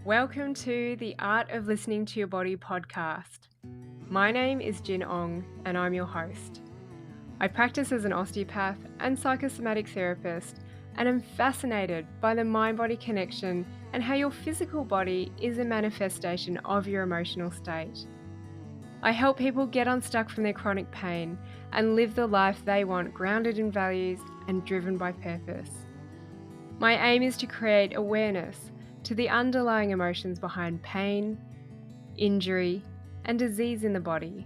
Welcome to the Art of Listening to Your Body podcast. My name is Jin Ong and I'm your host. I practice as an osteopath and psychosomatic therapist and am fascinated by the mind-body connection and how your physical body is a manifestation of your emotional state. I help people get unstuck from their chronic pain and live the life they want, grounded in values and driven by purpose. My aim is to create awareness to the underlying emotions behind pain, injury, and disease in the body.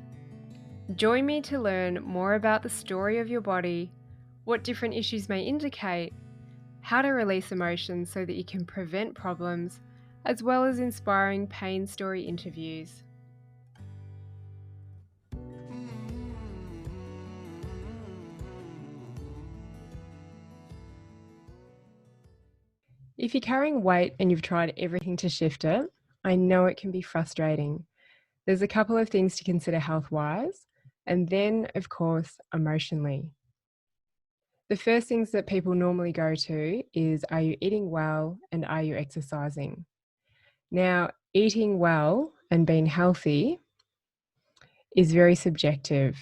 Join me to learn more about the story of your body, what different issues may indicate, how to release emotions so that you can prevent problems, as well as inspiring pain story interviews. If you're carrying weight and you've tried everything to shift it, I know it can be frustrating. There's a couple of things to consider health-wise, and then, of course, emotionally. The first things that people normally go to is, are you eating well and are you exercising? Now, eating well and being healthy is very subjective.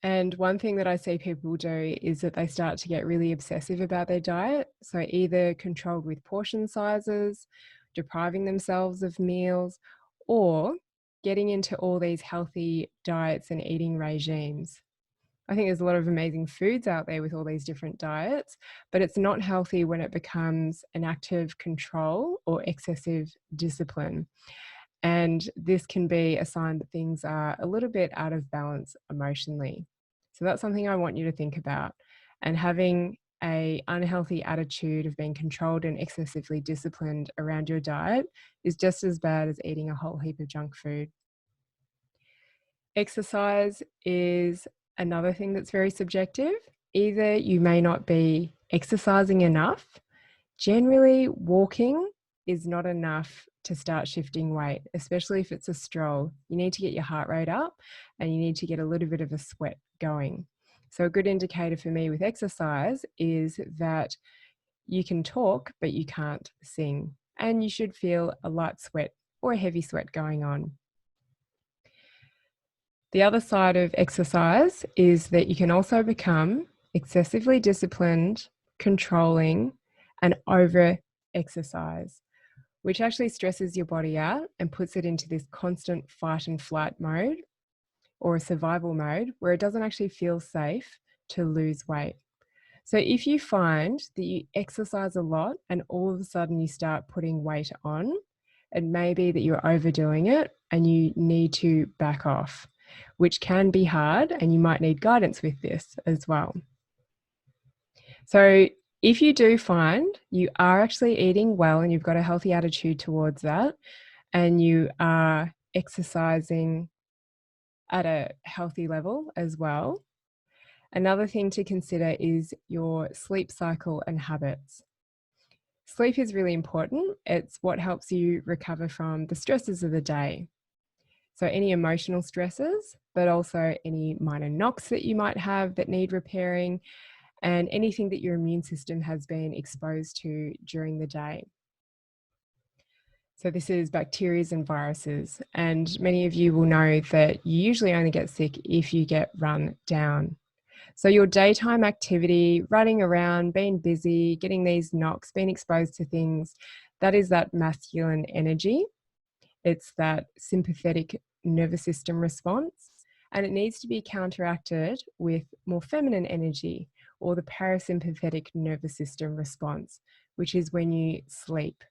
And one thing that I see people do is that they start to get really obsessive about their diet. So either controlled with portion sizes, depriving themselves of meals, or getting into all these healthy diets and eating regimes. I think there's a lot of amazing foods out there with all these different diets, but it's not healthy when it becomes an active control or excessive discipline. And this can be a sign that things are a little bit out of balance emotionally. So that's something I want you to think about. And having a unhealthy attitude of being controlled and excessively disciplined around your diet is just as bad as eating a whole heap of junk food. Exercise is another thing that's very subjective. Either you may not be exercising enough. Generally, walking is not enough to start shifting weight, especially if it's a stroll. You need to get your heart rate up and you need to get a little bit of a sweat going. So a good indicator for me with exercise is that you can talk, but you can't sing. And you should feel a light sweat or a heavy sweat going on. The other side of exercise is that you can also become excessively disciplined, controlling, and over exercise, which actually stresses your body out and puts it into this constant fight and flight mode or a survival mode where it doesn't actually feel safe to lose weight. So if you find that you exercise a lot and all of a sudden you start putting weight on, it may be that you're overdoing it and you need to back off, which can be hard, and you might need guidance with this as well. So if you do find you are actually eating well and you've got a healthy attitude towards that, and you are exercising at a healthy level as well, another thing to consider is your sleep cycle and habits. Sleep is really important. It's what helps you recover from the stresses of the day. So any emotional stresses, but also any minor knocks that you might have that need repairing, and anything that your immune system has been exposed to during the day. So this is bacteria and viruses, and many of you will know that you usually only get sick if you get run down. So your daytime activity, running around, being busy, getting these knocks, being exposed to things, that is that masculine energy. It's that sympathetic nervous system response, and it needs to be counteracted with more feminine energy, or the parasympathetic nervous system response, which is when you sleep.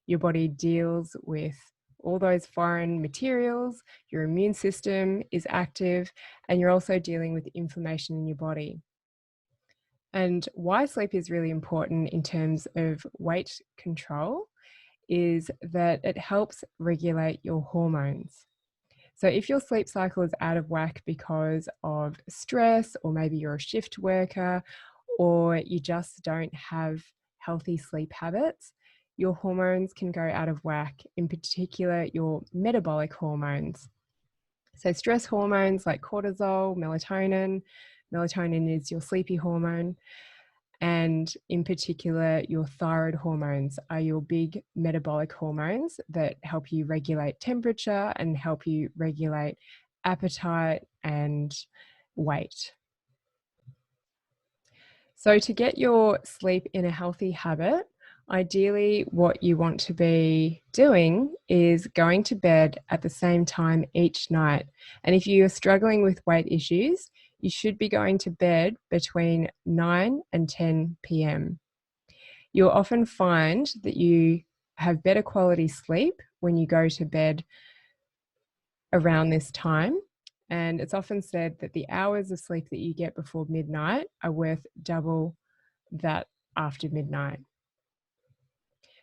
Your body deals with all those foreign materials, your immune system is active, and you're also dealing with inflammation in your body. And why sleep is really important in terms of weight control is that it helps regulate your hormones. So if your sleep cycle is out of whack because of stress, or maybe you're a shift worker, or you just don't have healthy sleep habits, your hormones can go out of whack, in particular your metabolic hormones. So stress hormones like cortisol, melatonin. Melatonin is your sleepy hormone. And in particular, your thyroid hormones are your big metabolic hormones that help you regulate temperature and help you regulate appetite and weight. So to get your sleep in a healthy habit, ideally what you want to be doing is going to bed at the same time each night. And if you are struggling with weight issues, you should be going to bed between 9 and 10 p.m. You'll often find that you have better quality sleep when you go to bed around this time. And it's often said that the hours of sleep that you get before midnight are worth double that after midnight.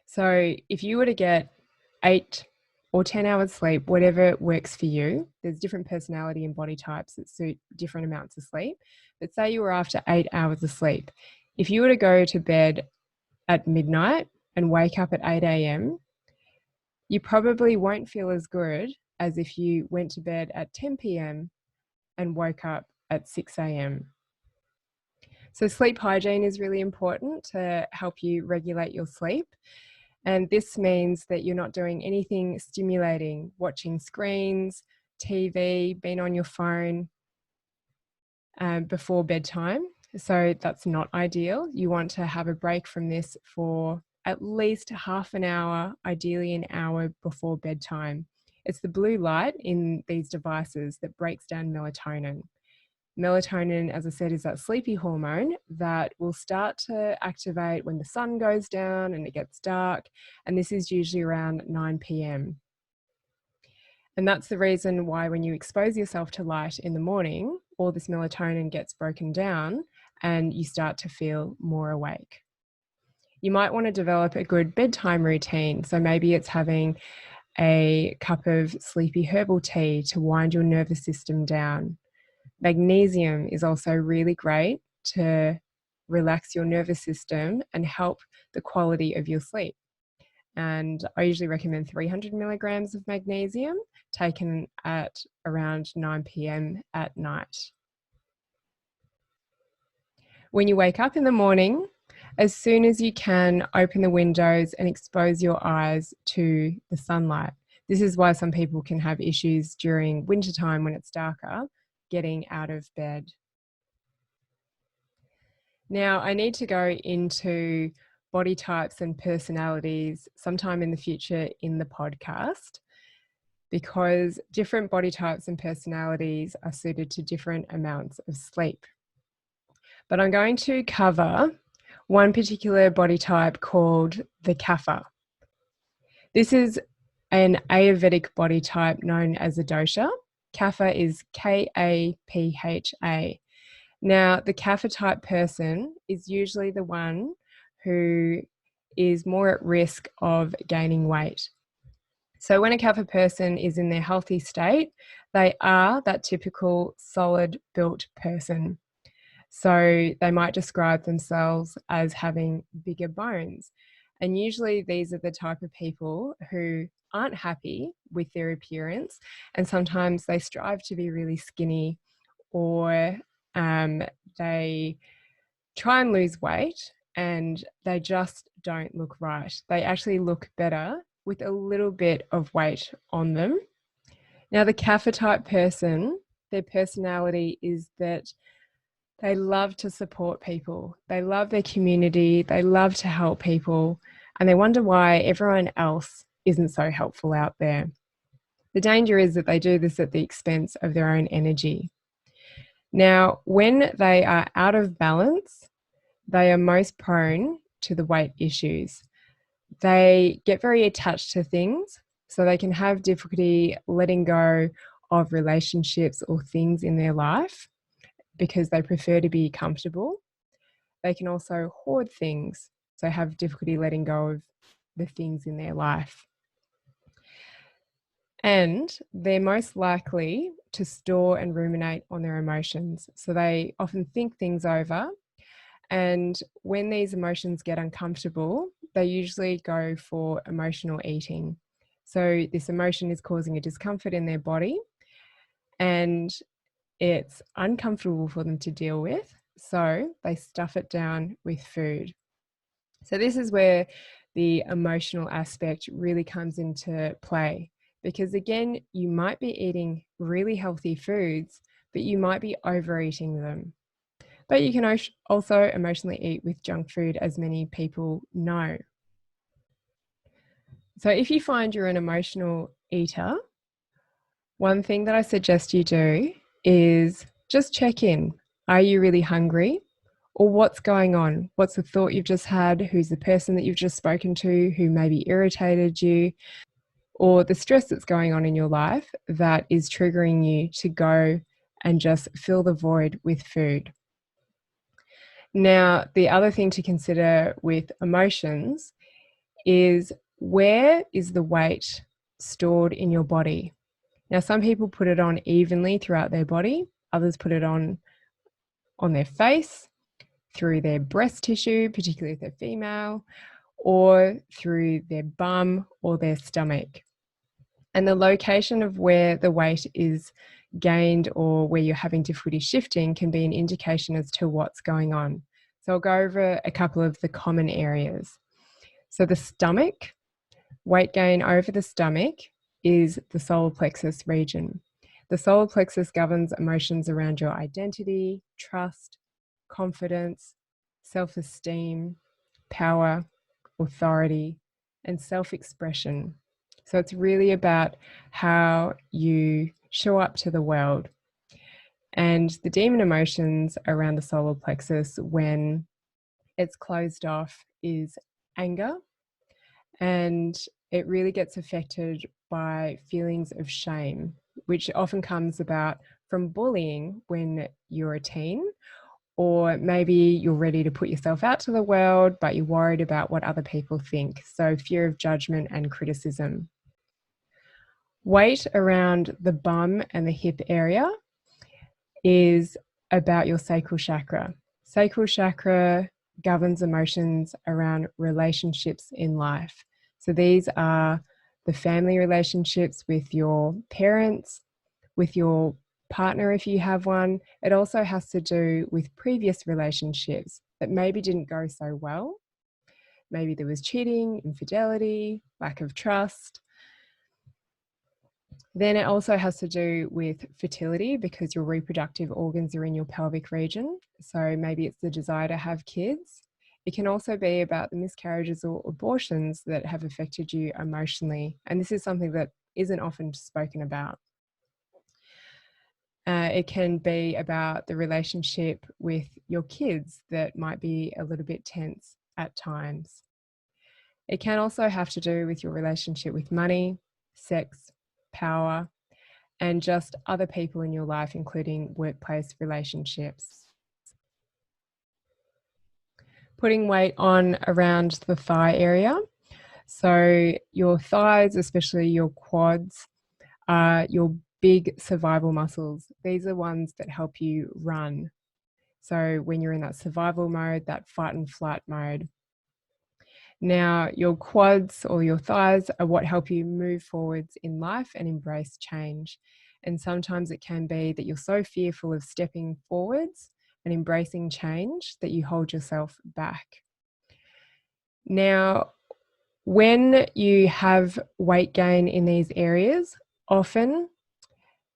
So if you were to get 8 or 10 hours sleep, whatever works for you, there's different personality and body types that suit different amounts of sleep. But say you were after 8 hours of sleep, if you were to go to bed at midnight and wake up at 8 a.m., you probably won't feel as good as if you went to bed at 10 p.m. and woke up at 6 a.m. So sleep hygiene is really important to help you regulate your sleep. And this means that you're not doing anything stimulating, watching screens, TV, being on your phone before bedtime. So that's not ideal. You want to have a break from this for at least half an hour, ideally an hour before bedtime. It's the blue light in these devices that breaks down melatonin. Melatonin, as I said, is that sleepy hormone that will start to activate when the sun goes down and it gets dark. And this is usually around 9 p.m. And that's the reason why when you expose yourself to light in the morning, all this melatonin gets broken down and you start to feel more awake. You might want to develop a good bedtime routine. So maybe it's having a cup of sleepy herbal tea to wind your nervous system down. Magnesium is also really great to relax your nervous system and help the quality of your sleep. And I usually recommend 300 milligrams of magnesium taken at around 9 p.m. at night. When you wake up in the morning, as soon as you can, open the windows and expose your eyes to the sunlight. This is why some people can have issues during wintertime when it's darker, getting out of bed. Now, I need to go into body types and personalities sometime in the future in the podcast because different body types and personalities are suited to different amounts of sleep. But I'm going to cover one particular body type called the Kapha. This is an Ayurvedic body type known as a dosha. Kapha is Kapha. Now, the Kapha type person is usually the one who is more at risk of gaining weight. So when a Kapha person is in their healthy state, they are that typical solid built person. So they might describe themselves as having bigger bones. And usually these are the type of people who aren't happy with their appearance. And sometimes they strive to be really skinny or they try and lose weight and they just don't look right. They actually look better with a little bit of weight on them. Now, the Kapha type person, their personality is that they love to support people. They love their community. They love to help people. And they wonder why everyone else isn't so helpful out there. The danger is that they do this at the expense of their own energy. Now, when they are out of balance, they are most prone to the weight issues. They get very attached to things, so they can have difficulty letting go of relationships or things in their life because they prefer to be comfortable. They can also hoard things, so have difficulty letting go of the things in their life. And they're most likely to store and ruminate on their emotions. So they often think things over. And when these emotions get uncomfortable, they usually go for emotional eating. So this emotion is causing a discomfort in their body and it's uncomfortable for them to deal with. so they stuff it down with food. So this is where the emotional aspect really comes into play, because again, you might be eating really healthy foods, but you might be overeating them. But you can also emotionally eat with junk food, as many people know. So if you find you're an emotional eater, one thing that I suggest you do is just check in. Are you really hungry? Or what's going on? What's the thought you've just had? Who's the person that you've just spoken to who maybe irritated you? Or the stress that's going on in your life that is triggering you to go and just fill the void with food. Now, the other thing to consider with emotions is, where is the weight stored in your body? Now, some people put it on evenly throughout their body. Others put it on their face, through their breast tissue, particularly if they're female, or through their bum or their stomach. And the location of where the weight is gained or where you're having difficulty shifting can be an indication as to what's going on. So I'll go over a couple of the common areas. So the stomach, weight gain over the stomach is the solar plexus region. The solar plexus governs emotions around your identity, trust, confidence, self-esteem, power, authority, and self-expression. So it's really about how you show up to the world. And the demon emotions around the solar plexus, when it's closed off, is anger. And it really gets affected by feelings of shame, which often comes about from bullying when you're a teen, or maybe you're ready to put yourself out to the world, but you're worried about what other people think. So fear of judgment and criticism. Weight around the bum and the hip area is about your sacral chakra. Sacral chakra governs emotions around relationships in life. So these are the family relationships with your parents, with your partner if you have one. It also has to do with previous relationships that maybe didn't go so well. Maybe there was cheating, infidelity, lack of trust. Then it also has to do with fertility, because your reproductive organs are in your pelvic region. So maybe it's the desire to have kids. It can also be about the miscarriages or abortions that have affected you emotionally. And this is something that isn't often spoken about. It can be about the relationship with your kids that might be a little bit tense at times. It can also have to do with your relationship with money, sex, power, and just other people in your life, including workplace relationships. Putting weight on around the thigh area. So your thighs, especially your quads, are your big survival muscles. These are ones that help you run. So when you're in that survival mode, that fight and flight mode. Now, your quads or your thighs are what help you move forwards in life and embrace change. And sometimes it can be that you're so fearful of stepping forwards and embracing change that you hold yourself back. Now, when you have weight gain in these areas, often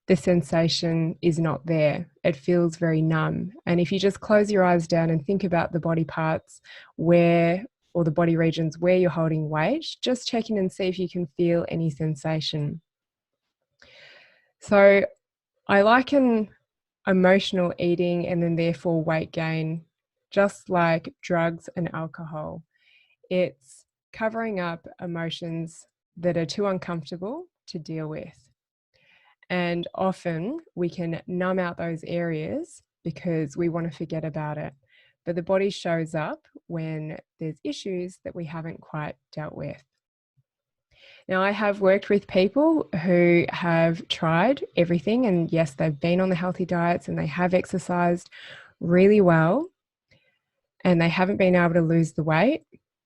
the sensation is not there. It feels very numb. And if you just close your eyes down and think about the body parts or the body regions where you're holding weight, just check in and see if you can feel any sensation. So I liken emotional eating and then therefore weight gain just like drugs and alcohol. It's covering up emotions that are too uncomfortable to deal with. And often we can numb out those areas because we want to forget about it. But the body shows up when there's issues that we haven't quite dealt with. Now, I have worked with people who have tried everything, and yes, they've been on the healthy diets and they have exercised really well, and they haven't been able to lose the weight.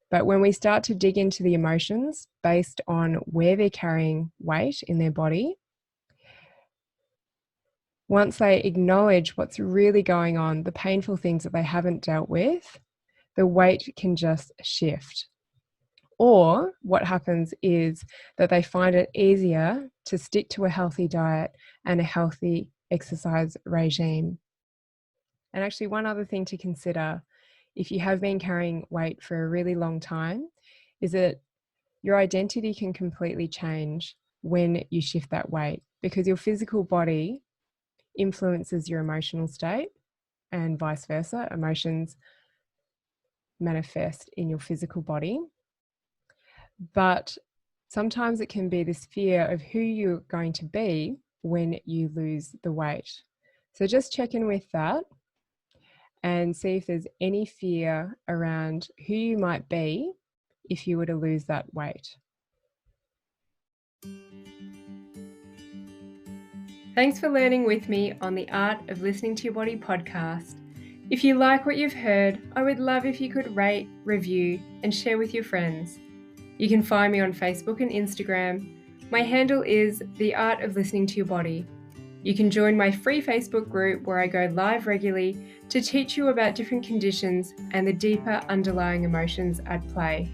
But when we start to dig into the emotions based on where they're carrying weight in their body, once they acknowledge what's really going on, the painful things that they haven't dealt with, the weight can just shift. Or what happens is that they find it easier to stick to a healthy diet and a healthy exercise regime. And actually, one other thing to consider if you have been carrying weight for a really long time is that your identity can completely change when you shift that weight, because your physical body influences your emotional state and vice versa. Emotions manifest in your physical body. But sometimes it can be this fear of who you're going to be when you lose the weight. So just check in with that and see if there's any fear around who you might be if you were to lose that weight. Thanks for learning with me on the Art of Listening to Your Body podcast. If you like what you've heard, I would love if you could rate, review, and share with your friends. You can find me on Facebook and Instagram. My handle is The Art of Listening to Your Body. You can join my free Facebook group where I go live regularly to teach you about different conditions and the deeper underlying emotions at play.